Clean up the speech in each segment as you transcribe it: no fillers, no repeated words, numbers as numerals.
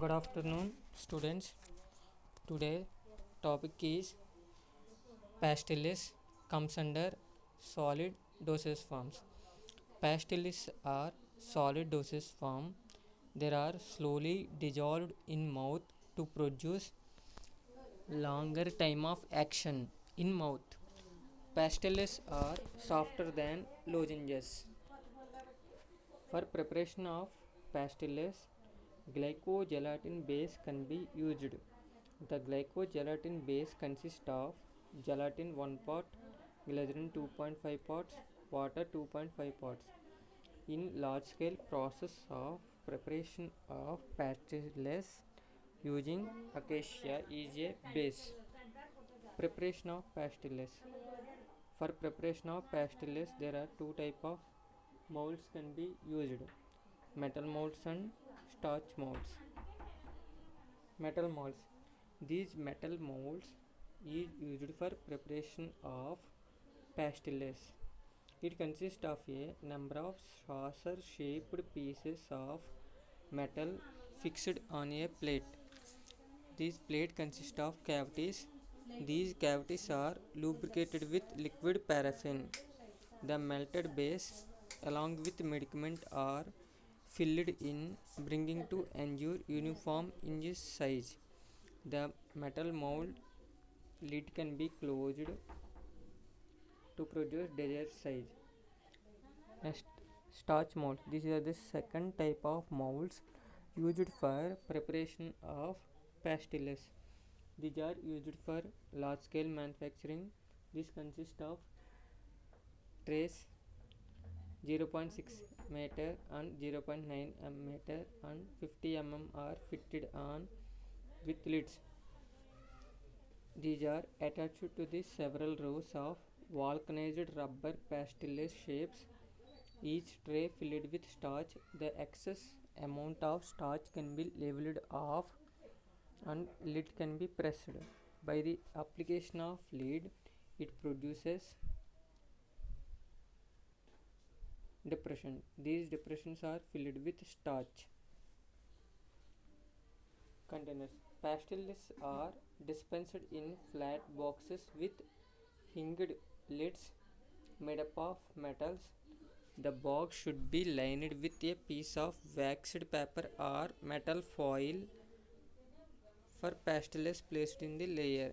Good afternoon, students. Today topic is pastilles comes under solid dosage forms. Pastilles are solid dosage form. They are slowly dissolved in mouth to produce longer time of action in mouth. Pastilles are softer than lozenges. For preparation of pastilles, glycogelatin base can be used. The glycogelatin base consists of gelatin 1 part, glycerin 2.5 parts, water 2.5 parts. In large scale process of preparation of pastilles using acacia is a base. Preparation of pastilles. For preparation of pastilles there are two type of molds can be used: metal molds and starch molds. Metal molds. These metal molds is used for preparation of pastilles. It consists of a number of saucer shaped pieces of metal fixed on a plate. These plate consist of cavities. These cavities are lubricated with liquid paraffin. The melted base along with medicament are filled in, bringing to ensure uniform inch size. The metal mold lid can be closed to produce desired size. Next, starch molds. These are the second type of molds used for preparation of pastilles. These are used for large scale manufacturing. This consists of trays 0.6 meter and 0.9 meter and 50 are fitted on with lids. These are attached to the several rows of vulcanized rubber pastilles shapes, each tray filled with starch. The excess amount of starch can be leveled off and lid can be pressed. By the application of lid, it produces depression. These depressions are filled with starch. Containers. Pastilles are dispensed in flat boxes with hinged lids made up of metals. The box should be lined with a piece of waxed paper or metal foil for pastilles placed in the layer.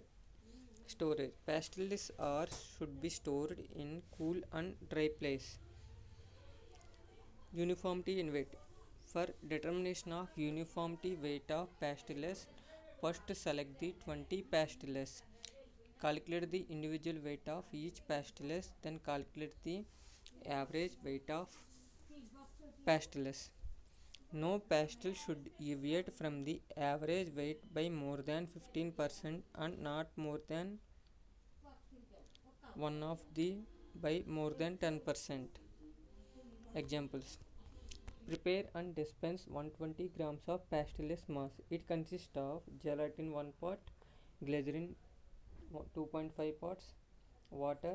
Storage. Pastilles are should be stored in cool and dry place. Uniformity in weight. For determination of uniformity weight of pastilles, first select the 20 pastilles. Calculate the individual weight of each pastilles, then calculate the average weight of pastilles. No pastille should deviate from the average weight by more than 15% and not more than one of the by more than 10%. Examples: prepare and dispense 120 grams of pastilles mass. It consists of gelatin 1 part, glycerin 2.5 parts, water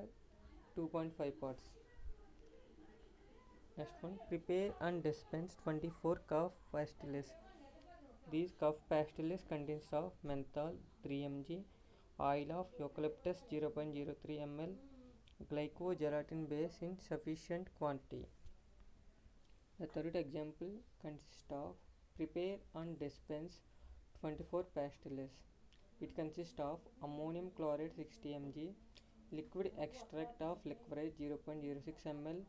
2.5 parts. Next one, prepare and dispense 24 cup pastilles. These cup pastilles contains of menthol 3 mg, oil of eucalyptus 0.03 ml, glycogelatin base in sufficient quantity. The third example consists of prepare and dispense 24 pastilles. It consists of ammonium chloride 60 mg, liquid extract of licorice 0.06 ml,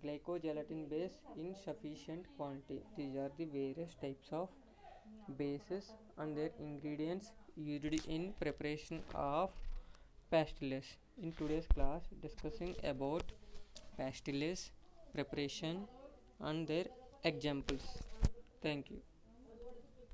glycogelatin base in sufficient quantity. These are the various types of bases and their ingredients used in preparation of pastilles. In today's class, discussing about pastilles preparation and their examples. Thank you.